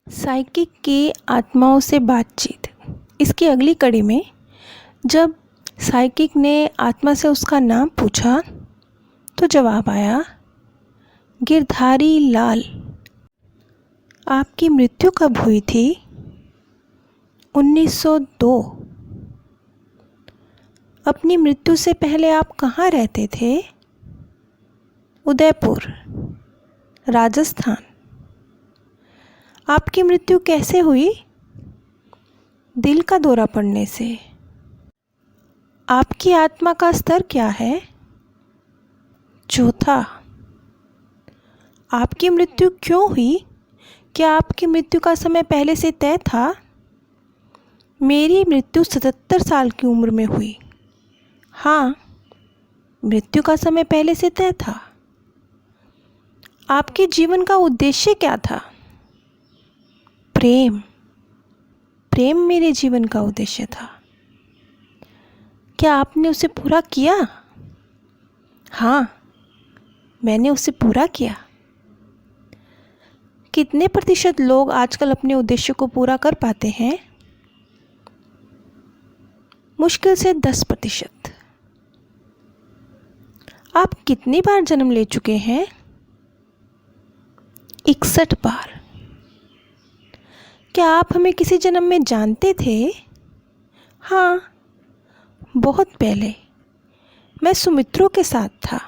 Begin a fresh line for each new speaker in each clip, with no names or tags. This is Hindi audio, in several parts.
साइकिक की आत्माओं से बातचीत। इसकी अगली कड़ी में जब साइकिक ने आत्मा से उसका नाम पूछा तो जवाब आया, गिरधारी लाल। आपकी मृत्यु कब हुई थी? 1902। अपनी मृत्यु से पहले आप कहाँ रहते थे? उदयपुर, राजस्थान। आपकी मृत्यु कैसे हुई? दिल का दौरा पड़ने से। आपकी आत्मा का स्तर क्या है? चौथा। आपकी मृत्यु क्यों हुई? क्या आपकी मृत्यु का समय पहले से तय था? मेरी मृत्यु 77 साल की उम्र में हुई। हाँ, मृत्यु का समय पहले से तय था। आपके जीवन का उद्देश्य क्या था? प्रेम। प्रेम मेरे जीवन का उद्देश्य था। क्या आपने उसे पूरा किया? हाँ, मैंने उसे पूरा किया। कितने प्रतिशत लोग आजकल अपने उद्देश्य को पूरा कर पाते हैं? मुश्किल से 10%। आप कितनी बार जन्म ले चुके हैं? 61 बार। क्या आप हमें किसी जन्म में जानते थे? हाँ, बहुत पहले मैं सुमित्रो के साथ था।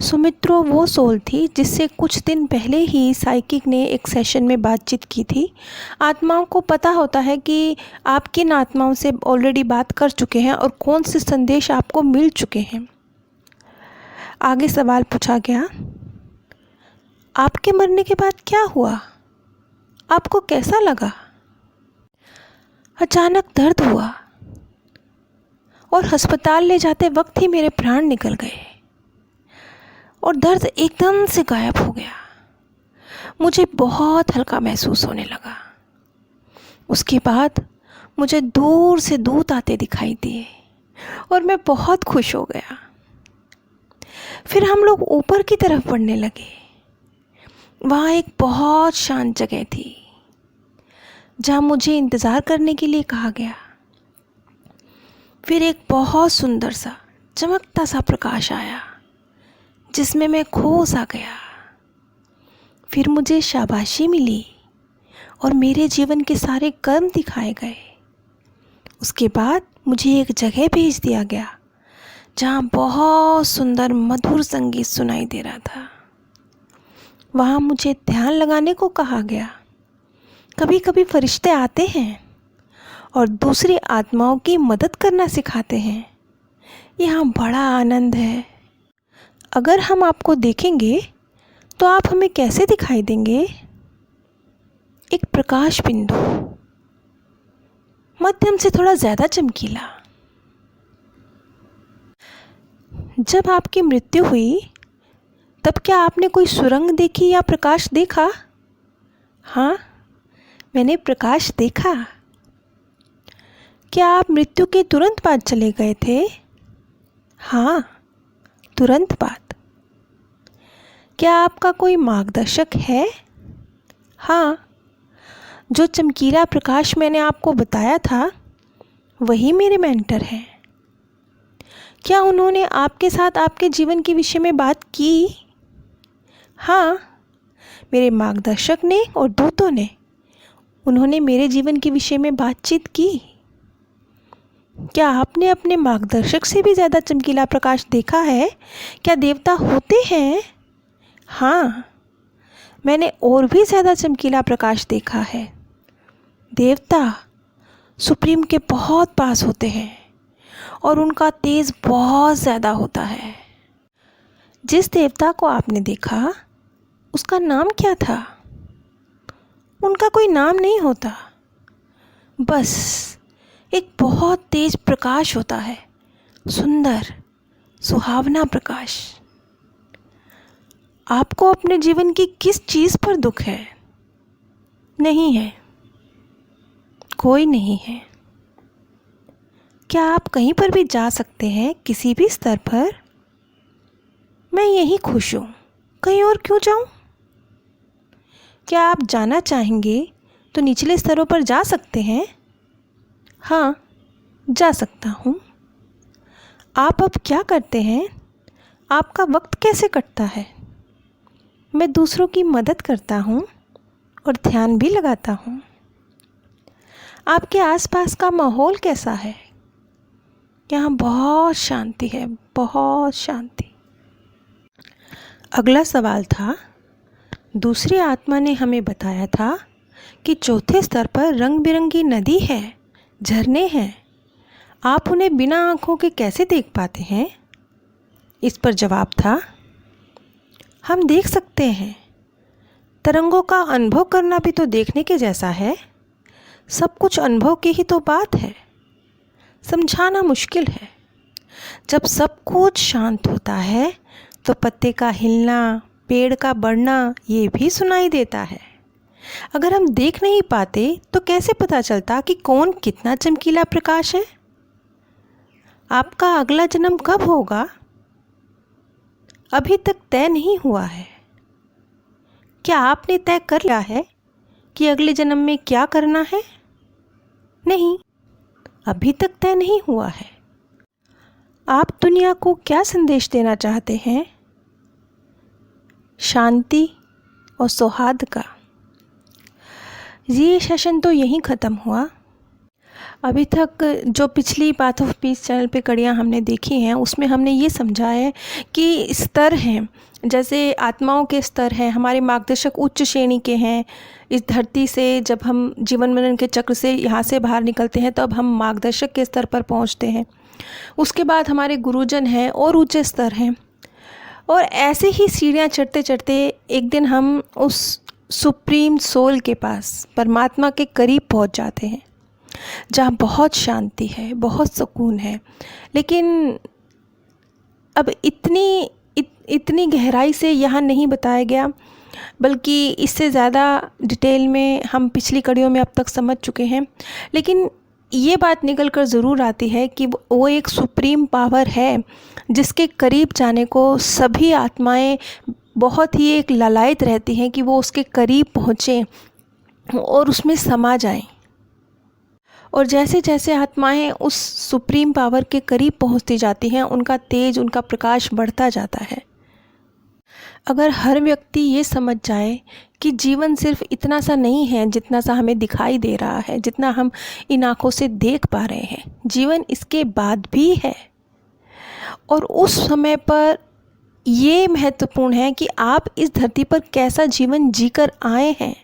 सुमित्रो वो सोल थी जिससे कुछ दिन पहले ही साइकिक ने एक सेशन में बातचीत की थी। आत्माओं को पता होता है कि आप किन आत्माओं से ऑलरेडी बात कर चुके हैं और कौन से संदेश आपको मिल चुके हैं। आगे सवाल पूछा गया, आपके मरने के बाद क्या हुआ? आपको कैसा लगा? अचानक दर्द हुआ और अस्पताल ले जाते वक्त ही मेरे प्राण निकल गए और दर्द एकदम से गायब हो गया। मुझे बहुत हल्का महसूस होने लगा। उसके बाद मुझे दूर से दूत आते दिखाई दिए और मैं बहुत खुश हो गया। फिर हम लोग ऊपर की तरफ बढ़ने लगे। वहाँ एक बहुत शांत जगह थी जहाँ मुझे इंतज़ार करने के लिए कहा गया। फिर एक बहुत सुंदर सा चमकता सा प्रकाश आया जिसमें मैं खो सा गया। फिर मुझे शाबाशी मिली और मेरे जीवन के सारे कर्म दिखाए गए। उसके बाद मुझे एक जगह भेज दिया गया जहाँ बहुत सुंदर मधुर संगीत सुनाई दे रहा था। वहाँ मुझे ध्यान लगाने को कहा गया। कभी कभी फरिश्ते आते हैं और दूसरी आत्माओं की मदद करना सिखाते हैं। यहाँ बड़ा आनंद है। अगर हम आपको देखेंगे तो आप हमें कैसे दिखाई देंगे? एक प्रकाश बिंदु, मध्यम से थोड़ा ज़्यादा चमकीला। जब आपकी मृत्यु हुई तब क्या आपने कोई सुरंग देखी या प्रकाश देखा? हाँ, मैंने प्रकाश देखा। क्या आप मृत्यु के तुरंत बाद चले गए थे? हाँ, तुरंत बाद। क्या आपका कोई मार्गदर्शक है? हाँ, जो चमकीला प्रकाश मैंने आपको बताया था वही मेरे मेंटर हैं। क्या उन्होंने आपके साथ आपके जीवन के विषय में बात की? हाँ, मेरे मार्गदर्शक ने और दूतों ने, उन्होंने मेरे जीवन के विषय में बातचीत की। क्या आपने अपने मार्गदर्शक से भी ज़्यादा चमकीला प्रकाश देखा है? क्या देवता होते हैं? हाँ, मैंने और भी ज़्यादा चमकीला प्रकाश देखा है। देवता सुप्रीम के बहुत पास होते हैं और उनका तेज बहुत ज़्यादा होता है। जिस देवता को आपने देखा उसका नाम क्या था? उनका कोई नाम नहीं होता, बस एक बहुत तेज प्रकाश होता है, सुंदर सुहावना प्रकाश। आपको अपने जीवन की किस चीज़ पर दुख है? नहीं है, कोई नहीं है। क्या आप कहीं पर भी जा सकते हैं, किसी भी स्तर पर? मैं यहीं खुश हूँ, कहीं और क्यों जाऊँ? क्या आप जाना चाहेंगे तो निचले स्तरों पर जा सकते हैं? हाँ, जा सकता हूँ। आप अब क्या करते हैं? आपका वक्त कैसे कटता है? मैं दूसरों की मदद करता हूँ और ध्यान भी लगाता हूँ। आपके आसपास का माहौल कैसा है? यहाँ बहुत शांति है, बहुत शांति। अगला सवाल था, दूसरी आत्मा ने हमें बताया था कि चौथे स्तर पर रंग बिरंगी नदी है, झरने हैं। आप उन्हें बिना आँखों के कैसे देख पाते हैं? इस पर जवाब था, हम देख सकते हैं। तरंगों का अनुभव करना भी तो देखने के जैसा है। सब कुछ अनुभव की ही तो बात है। समझाना मुश्किल है। जब सब कुछ शांत होता है तो पत्ते का हिलना, पेड़ का बढ़ना ये भी सुनाई देता है। अगर हम देख नहीं पाते तो कैसे पता चलता कि कौन कितना चमकीला प्रकाश है? आपका अगला जन्म कब होगा? अभी तक तय नहीं हुआ है। क्या आपने तय कर लिया है कि अगले जन्म में क्या करना है? नहीं, अभी तक तय नहीं हुआ है। आप दुनिया को क्या संदेश देना चाहते हैं? शांति और सौहार्द का। ये सेशन तो यहीं ख़त्म हुआ। अभी तक जो पिछली पाथ ऑफ पीस चैनल पे कड़ियाँ हमने देखी हैं उसमें हमने ये समझा है कि स्तर हैं, जैसे आत्माओं के स्तर हैं। हमारे मार्गदर्शक उच्च श्रेणी के हैं। इस धरती से जब हम जीवन मरण के चक्र से यहाँ से बाहर निकलते हैं तब हम मार्गदर्शक के स्तर पर पहुँचते हैं। उसके बाद हमारे गुरुजन हैं और ऊंचे स्तर हैं, और ऐसे ही सीढ़ियाँ चढ़ते चढ़ते एक दिन हम उस सुप्रीम सोल के पास, परमात्मा के करीब पहुँच जाते हैं, जहाँ बहुत शांति है, बहुत सुकून है। लेकिन अब इतनी गहराई से यहाँ नहीं बताया गया, बल्कि इससे ज़्यादा डिटेल में हम पिछली कड़ियों में अब तक समझ चुके हैं। लेकिन ये बात निकल कर ज़रूर आती है कि वो एक सुप्रीम पावर है जिसके करीब जाने को सभी आत्माएं बहुत ही एक ललायत रहती हैं कि वो उसके करीब पहुँचें और उसमें समा जाएं। और जैसे जैसे आत्माएं उस सुप्रीम पावर के करीब पहुंचती जाती हैं, उनका तेज, उनका प्रकाश बढ़ता जाता है। अगर हर व्यक्ति ये समझ जाए कि जीवन सिर्फ इतना सा नहीं है जितना सा हमें दिखाई दे रहा है, जितना हम इन आँखों से देख पा रहे हैं, जीवन इसके बाद भी है। और उस समय पर ये महत्वपूर्ण है कि आप इस धरती पर कैसा जीवन जीकर आए हैं,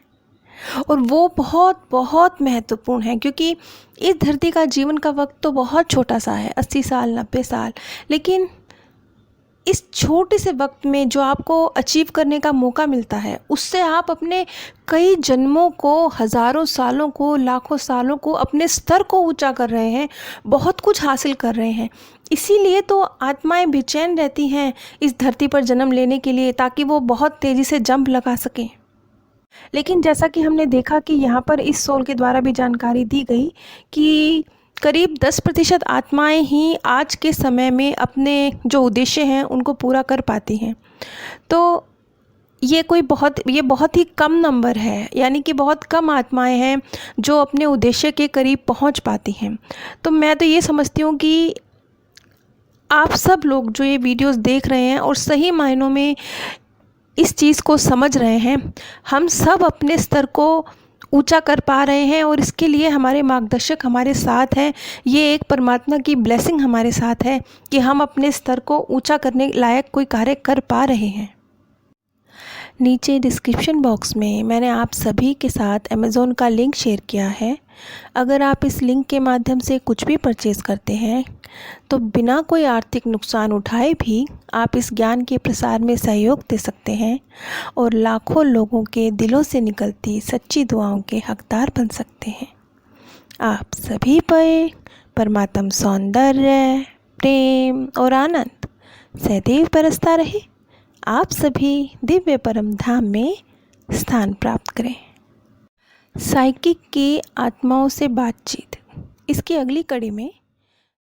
और वो बहुत बहुत महत्वपूर्ण है। क्योंकि इस धरती का जीवन का वक्त तो बहुत छोटा सा है, 80 साल 90 साल। लेकिन इस छोटे से वक्त में जो आपको अचीव करने का मौका मिलता है, उससे आप अपने कई जन्मों को, हज़ारों सालों को, लाखों सालों को, अपने स्तर को ऊंचा कर रहे हैं, बहुत कुछ हासिल कर रहे हैं। इसीलिए तो आत्माएं बेचैन रहती हैं इस धरती पर जन्म लेने के लिए, ताकि वो बहुत तेज़ी से जंप लगा सकें। लेकिन जैसा कि हमने देखा कि यहाँ पर इस सोल के द्वारा भी जानकारी दी गई कि करीब 10% आत्माएं ही आज के समय में अपने जो उद्देश्य हैं उनको पूरा कर पाती हैं। तो ये बहुत ही कम नंबर है, यानी कि बहुत कम आत्माएं हैं जो अपने उद्देश्य के करीब पहुँच पाती हैं। तो मैं तो ये समझती हूँ कि आप सब लोग जो ये वीडियोस देख रहे हैं और सही मायनों में इस चीज़ को समझ रहे हैं, हम सब अपने स्तर को ऊंचा कर पा रहे हैं, और इसके लिए हमारे मार्गदर्शक हमारे साथ हैं। ये एक परमात्मा की ब्लेसिंग हमारे साथ है कि हम अपने स्तर को ऊंचा करने लायक कोई कार्य कर पा रहे हैं। नीचे डिस्क्रिप्शन बॉक्स में मैंने आप सभी के साथ अमेज़ॉन का लिंक शेयर किया है। अगर आप इस लिंक के माध्यम से कुछ भी परचेज़ करते हैं तो बिना कोई आर्थिक नुकसान उठाए भी आप इस ज्ञान के प्रसार में सहयोग दे सकते हैं और लाखों लोगों के दिलों से निकलती सच्ची दुआओं के हकदार बन सकते हैं। आप सभी पर परमात्म सौंदर्य, प्रेम और आनंद सदैव बरसता रहे। आप सभी दिव्य परम धाम में स्थान प्राप्त करें। साइकिक की आत्माओं से बातचीत, इसकी अगली कड़ी में